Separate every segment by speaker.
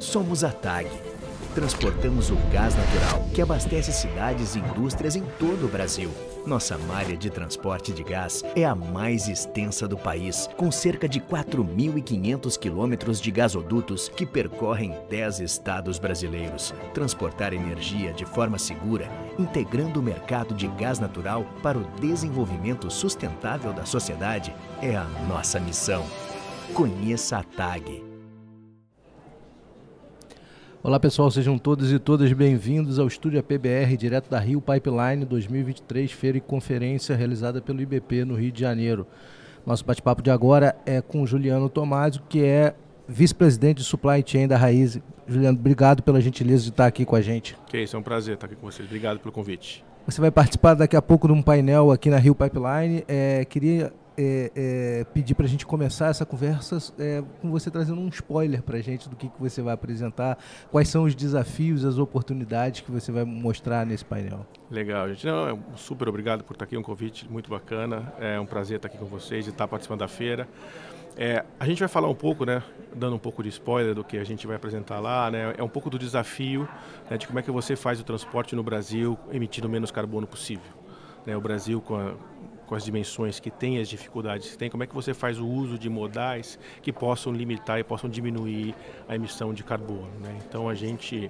Speaker 1: Somos a TAG. Transportamos o gás natural que abastece cidades e indústrias em todo o Brasil. Nossa malha de transporte de gás é a mais extensa do país, com cerca de 4.500 quilômetros de gasodutos que percorrem 10 estados brasileiros. Transportar energia de forma segura, integrando o mercado de gás natural para o desenvolvimento sustentável da sociedade, é a nossa missão. Conheça a TAG.
Speaker 2: Olá pessoal, sejam todos e todas bem-vindos ao Estúdio APBR, direto da Rio Pipeline 2023, feira e conferência realizada pelo IBP no Rio de Janeiro. Nosso bate-papo de agora é com o Juliano Tomásio, que é vice-presidente de Supply Chain da Raízen. Juliano, obrigado pela gentileza de estar aqui com a gente.
Speaker 3: Que isso, é um prazer estar aqui com vocês. Obrigado pelo convite.
Speaker 2: Você vai participar daqui a pouco de um painel aqui na Rio Pipeline. Queria pedir para a gente começar essa conversa com você trazendo um spoiler para a gente do que você vai apresentar, quais são os desafios, as oportunidades que você vai mostrar nesse painel.
Speaker 3: Legal, gente. Super obrigado por estar aqui, um convite muito bacana. É um prazer estar aqui com vocês e estar participando da feira. A gente vai falar um pouco, né, dando um pouco de spoiler do que a gente vai apresentar lá, né, é um pouco do desafio, né, de como é que você faz o transporte no Brasil emitindo o menos carbono possível. Né, o Brasil com as dimensões que tem, as dificuldades que tem, como é que você faz o uso de modais que possam limitar e possam diminuir a emissão de carbono. Né? Então a gente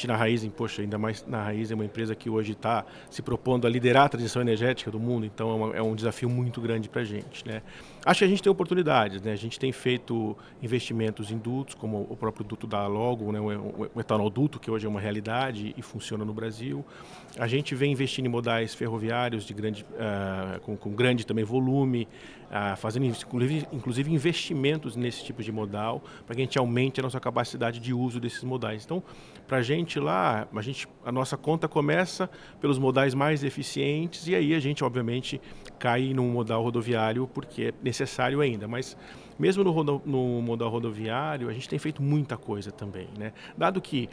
Speaker 3: na Raízen, poxa, ainda mais na Raízen, é uma empresa que hoje está se propondo a liderar a transição energética do mundo, então é um desafio muito grande para a gente. Né? Acho que a gente tem oportunidades, né? A gente tem feito investimentos em dutos, como o próprio duto da Logo, né? O etanol duto, que hoje é uma realidade e funciona no Brasil. A gente vem investindo em modais ferroviários de com grande também volume, fazendo inclusive investimentos nesse tipo de modal, para que a gente aumente a nossa capacidade de uso desses modais. Então, para a gente lá, a nossa conta começa pelos modais mais eficientes e aí a gente, obviamente, cai num modal rodoviário porque é necessário ainda, mas mesmo no modal rodoviário, a gente tem feito muita coisa também, né? Dado que,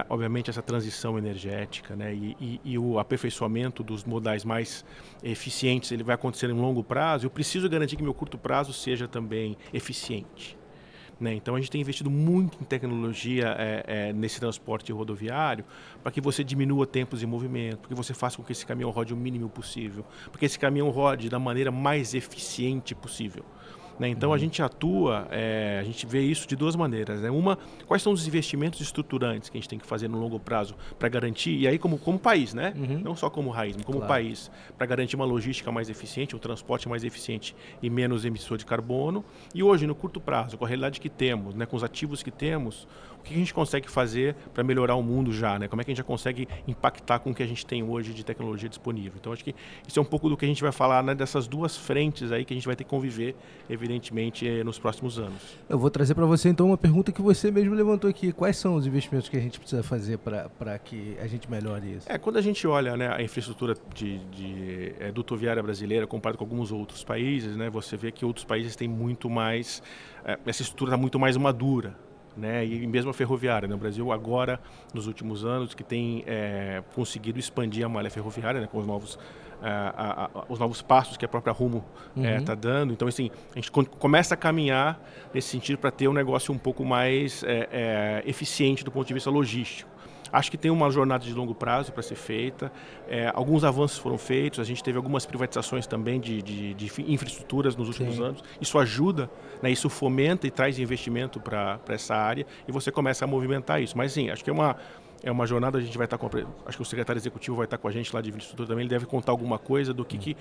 Speaker 3: obviamente, essa transição energética, né, e o aperfeiçoamento dos modais mais eficientes, ele vai acontecer em longo prazo, eu preciso garantir que meu curto prazo seja também eficiente. Né? Então a gente tem investido muito em tecnologia nesse transporte rodoviário para que você diminua tempos de movimento, para que você faça com que esse caminhão rode o mínimo possível, para que esse caminhão rode da maneira mais eficiente possível. Né? Então a gente atua, a gente vê isso de duas maneiras. Né? Uma, quais são os investimentos estruturantes que a gente tem que fazer no longo prazo para garantir, e aí como país, né? Não só como raiz, mas como país, para garantir uma logística mais eficiente, um transporte mais eficiente e menos emissor de carbono. E hoje, no curto prazo, com a realidade que temos, né, com os ativos que temos, o que a gente consegue fazer para melhorar o mundo já? Né? Como é que a gente já consegue impactar com o que a gente tem hoje de tecnologia disponível? Então acho que isso é um pouco do que a gente vai falar, né, dessas duas frentes aí que a gente vai ter que conviver, evidentemente, nos próximos anos.
Speaker 2: Eu vou trazer para você então uma pergunta que você mesmo levantou aqui. Quais são os investimentos que a gente precisa fazer para que a gente melhore isso?
Speaker 3: Quando a gente olha, né, a infraestrutura dutoviária brasileira comparado com alguns outros países, né, você vê que outros países têm muito mais, essa estrutura está muito mais madura. Né, e mesmo a ferroviária, né? O Brasil agora, nos últimos anos, que tem conseguido expandir a malha ferroviária, né, com os novos passos que a própria Rumo está dando. Então, assim, a gente começa a caminhar nesse sentido para ter um negócio um pouco mais eficiente do ponto de vista logístico. Acho que tem uma jornada de longo prazo para ser feita, alguns avanços foram feitos, a gente teve algumas privatizações também de infraestruturas nos últimos anos, isso ajuda, né, isso fomenta e traz investimento para essa área e você começa a movimentar isso, mas sim, acho que é uma jornada, a gente vai estar acho que o secretário executivo vai estar com a gente lá de infraestrutura também, ele deve contar alguma coisa do que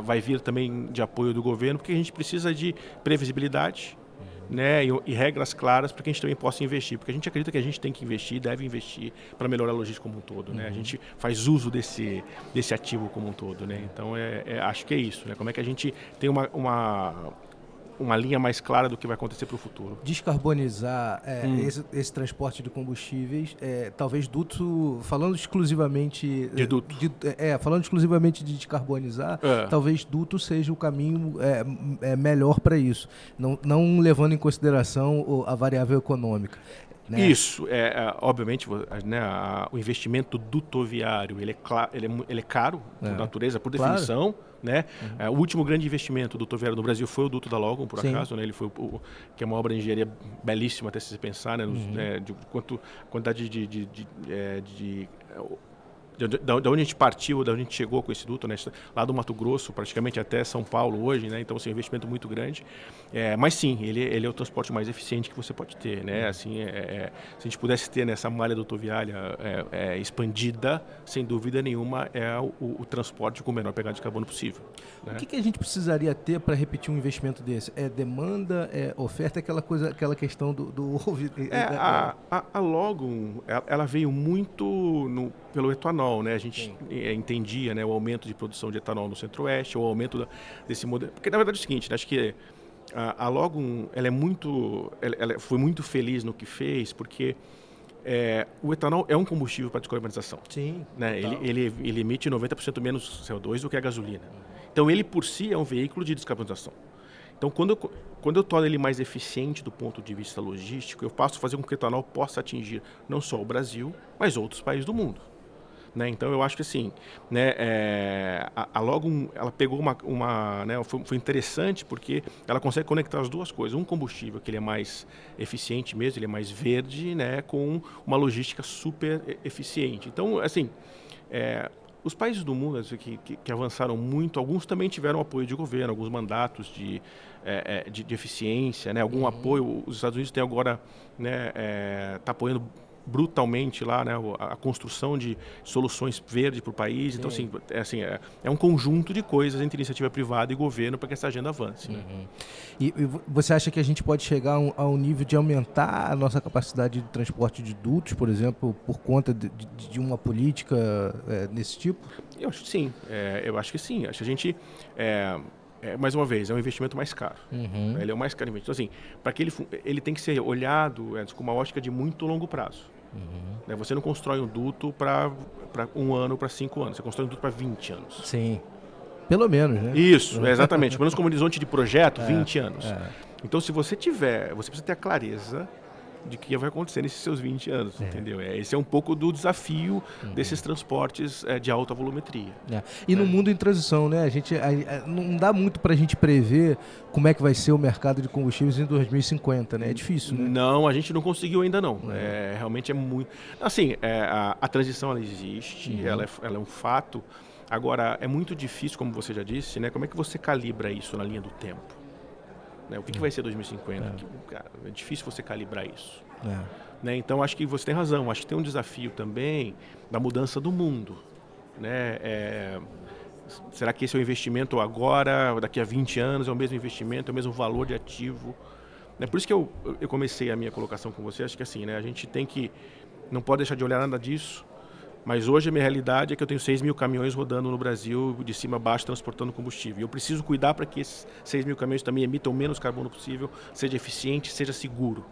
Speaker 3: vai vir também de apoio do governo, porque a gente precisa de previsibilidade, né, e regras claras para que a gente também possa investir, porque a gente acredita que a gente tem que investir, deve investir para melhorar a logística como um todo, né? A gente faz uso desse esse como um todo, né? Então acho que é isso, né? Como é que a gente tem uma linha mais clara do que vai acontecer para o futuro.
Speaker 2: Descarbonizar esse transporte de combustíveis, talvez duto, falando exclusivamente
Speaker 3: de duto,
Speaker 2: falando exclusivamente de descarbonizar, talvez duto seja o caminho melhor para isso, não levando em consideração a variável econômica. Né?
Speaker 3: Isso, obviamente, né, o investimento dutoviário ele é caro, por natureza, por definição, Né? O último grande investimento do Toviário no Brasil foi o duto da Logom, por acaso, né? Ele foi que é uma obra de engenharia belíssima até se pensar, né? De quantidade da onde a gente partiu, da onde a gente chegou com esse duto, né? Lá do Mato Grosso, praticamente até São Paulo hoje, né? Então, assim, é um investimento muito grande. Mas sim, ele é o transporte mais eficiente que você pode ter, né? Assim, se a gente pudesse ter nessa malha rodoviária expandida, sem dúvida nenhuma, é o transporte com a menor pegada de carbono possível. Né?
Speaker 2: O que a gente precisaria ter para repetir um investimento desse? É demanda, é oferta, aquela questão do
Speaker 3: a Logom, ela veio muito pelo etanol, né? A gente entendia, né, o aumento de produção de etanol no Centro-Oeste, o aumento desse modelo. Porque na verdade é o seguinte, né, acho que a Logom, ela foi muito feliz no que fez, porque o etanol é um combustível para descarbonização.
Speaker 2: Sim.
Speaker 3: Né? Ele emite 90% menos CO2 do que a gasolina. Então ele por si é um veículo de descarbonização. Então quando eu torno ele mais eficiente do ponto de vista logístico, eu passo a fazer com que o etanol possa atingir não só o Brasil, mas outros países do mundo. Né? Então eu acho que assim, né, a Logom, ela pegou né, foi interessante porque ela consegue conectar as duas coisas, um combustível que ele é mais eficiente mesmo, ele é mais verde, né, com uma logística super eficiente. Então assim, os países do mundo que avançaram muito, alguns também tiveram apoio de governo, alguns mandatos de eficiência, né, algum apoio. Os Estados Unidos tem agora, né, tá apoiando brutalmente lá, né, a construção de soluções verdes para o país. Então, assim, é um conjunto de coisas entre iniciativa privada e governo para que essa agenda avance. Né?
Speaker 2: E você acha que a gente pode chegar ao nível de aumentar a nossa capacidade de transporte de dutos, por exemplo, por conta de uma política desse tipo?
Speaker 3: Eu acho que sim. Eu acho que sim. Acho que a gente... mais uma vez, é um investimento mais caro. Ele é o mais caro investimento. Então, assim, para que ele tem que ser olhado com uma ótica de muito longo prazo. Né? Você não constrói um duto para 1 ano, para 5 anos. Você constrói um duto para 20 anos.
Speaker 2: Sim. Pelo menos, né?
Speaker 3: Isso, exatamente. Pelo menos como horizonte de projeto, 20 anos. Então, se você precisa ter a clareza de que vai acontecer nesses seus 20 anos, entendeu? Esse é um pouco do desafio desses transportes de alta volumetria.
Speaker 2: E no mundo em transição, né? Não dá muito para a gente prever como é que vai ser o mercado de combustíveis em 2050, né? É difícil, né?
Speaker 3: Não, a gente não conseguiu ainda não. Realmente é muito... Assim, a transição ela existe, ela é um fato. Agora, é muito difícil, como você já disse, né? Como é que você calibra isso na linha do tempo? O que vai ser 2050? Cara, é difícil você calibrar isso. Né? Então, acho que você tem razão. Acho que tem um desafio também da mudança do mundo. Né? Será que esse é o investimento agora, daqui a 20 anos, é o mesmo investimento, é o mesmo valor de ativo? Por isso que eu comecei a minha colocação com você. Acho que assim, né, a gente não pode deixar de olhar nada disso. Mas hoje a minha realidade é que eu tenho 6 mil caminhões rodando no Brasil, de cima a baixo, transportando combustível. E eu preciso cuidar para que esses 6 mil caminhões também emitam menos carbono possível, seja eficiente, seja seguro.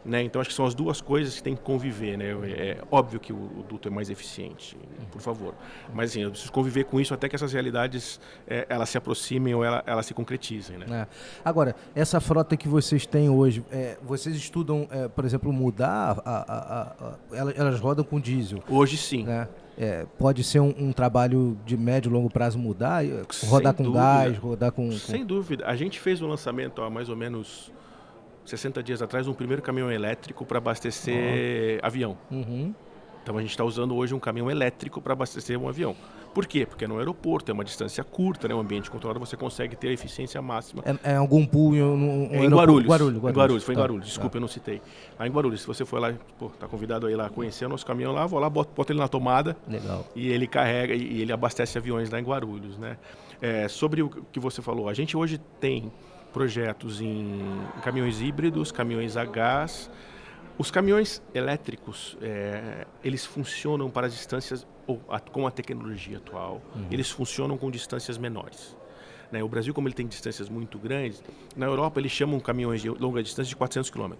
Speaker 3: Né? Então, acho que são as duas coisas que tem que conviver. Né? É óbvio que o duto é mais eficiente, por favor. Mas assim, eu preciso conviver com isso até que essas realidades elas se aproximem ou elas se concretizem. Né?
Speaker 2: Agora, essa frota que vocês têm hoje, vocês estudam, por exemplo, mudar? Elas rodam com diesel?
Speaker 3: Hoje sim.
Speaker 2: Né? Pode ser um trabalho de médio e longo prazo mudar? Rodar com gás, rodar com...
Speaker 3: Sem dúvida. A gente fez um lançamento há mais ou menos 60 dias atrás, um primeiro caminhão elétrico para abastecer avião. Então a gente está usando hoje um caminhão elétrico para abastecer um avião. Por quê? Porque no aeroporto é uma distância curta, né? Um ambiente controlado, você consegue ter a eficiência máxima.
Speaker 2: É algum pool
Speaker 3: em Guarulhos.
Speaker 2: Guarulhos.
Speaker 3: Foi em Guarulhos, desculpa, eu não citei. Lá em Guarulhos, se você for lá, tá convidado a ir lá conhecer o nosso caminhão lá, vou lá, boto ele na tomada.
Speaker 2: Legal.
Speaker 3: E ele carrega e ele abastece aviões lá em Guarulhos, né? Sobre o que você falou, a gente hoje tem projetos em caminhões híbridos, caminhões a gás. Os caminhões elétricos, eles funcionam para as distâncias, com a tecnologia atual, eles funcionam com distâncias menores. Né? O Brasil, como ele tem distâncias muito grandes, na Europa eles chamam caminhões de longa distância de 400 km.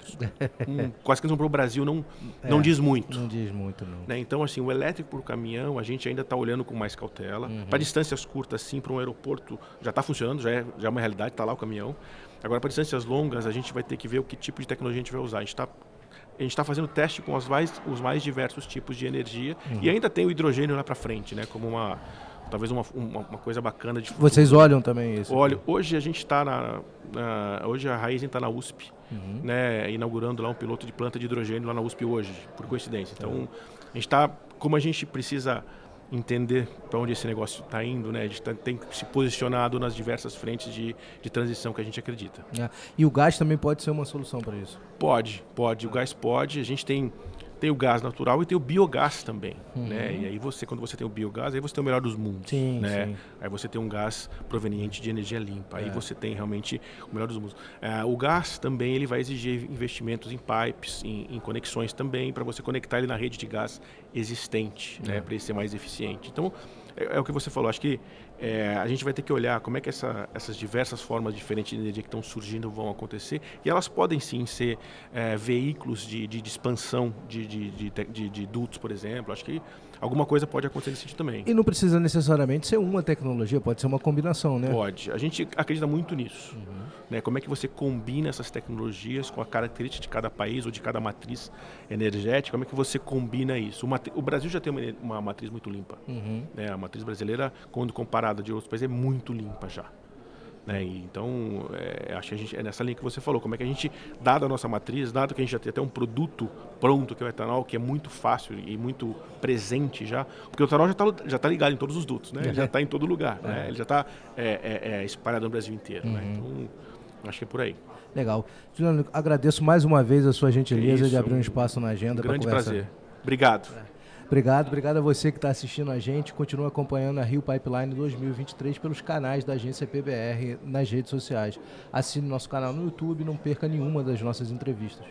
Speaker 3: 400 km para o Brasil não diz muito.
Speaker 2: Não diz muito, não.
Speaker 3: Né? Então, assim, o elétrico por caminhão, a gente ainda está olhando com mais cautela. Para distâncias curtas, sim, para um aeroporto, já está funcionando, já é uma realidade, está lá o caminhão. Agora, para distâncias longas, a gente vai ter que ver o que tipo de tecnologia a gente vai usar. A gente está fazendo teste com os mais diversos tipos de energia e ainda tem o hidrogênio lá para frente, né? Como talvez uma coisa bacana de futuro.
Speaker 2: Vocês olham também isso?
Speaker 3: Olha, hoje a gente está hoje a Raízen está na USP, né, inaugurando lá um piloto de planta de hidrogênio lá na USP hoje, por coincidência. Então, a gente está, como a gente precisa entender para onde esse negócio está indo, né? A gente tem que se posicionado nas diversas frentes de transição que a gente acredita.
Speaker 2: E o gás também pode ser uma solução para isso?
Speaker 3: Pode. O gás pode. A gente tem o gás natural e tem o biogás também, né? E aí quando você tem o biogás, aí você tem o melhor dos mundos,
Speaker 2: sim,
Speaker 3: né?
Speaker 2: Sim.
Speaker 3: Aí você tem um gás proveniente de energia limpa, aí você tem realmente o melhor dos mundos. O gás também ele vai exigir investimentos em pipes, em conexões também, para você conectar ele na rede de gás existente, né? Para ele ser mais eficiente. Então, é o que você falou, acho que a gente vai ter que olhar como é que essas diversas formas diferentes de energia que estão surgindo vão acontecer, e elas podem sim ser veículos de expansão de dutos, por exemplo. Acho que alguma coisa pode acontecer nesse sentido também.
Speaker 2: E não precisa necessariamente ser uma tecnologia, pode ser uma combinação, né?
Speaker 3: Pode. A gente acredita muito nisso. Né? Como é que você combina essas tecnologias com a característica de cada país ou de cada matriz energética, como é que você combina isso? O Brasil já tem uma matriz muito limpa. Né? A matriz brasileira, quando comparada de outros países, é muito limpa já. Né? E então, acho que a gente, é nessa linha que você falou, como é que a gente, dada a nossa matriz, dado que a gente já tem até um produto pronto, que é o etanol, que é muito fácil e muito presente já, porque o etanol já está ligado em todos os dutos, né? Ele já está em todo lugar, né? Ele já está espalhado no Brasil inteiro. Né? Então, acho que é por aí.
Speaker 2: Legal. Juliano, agradeço mais uma vez a sua gentileza de abrir um espaço na agenda para conversar.
Speaker 3: Grande prazer. Obrigado.
Speaker 2: Obrigado a você que está assistindo a gente. Continua acompanhando a Rio Pipeline 2023 pelos canais da agência PBR nas redes sociais. Assine nosso canal no YouTube e não perca nenhuma das nossas entrevistas.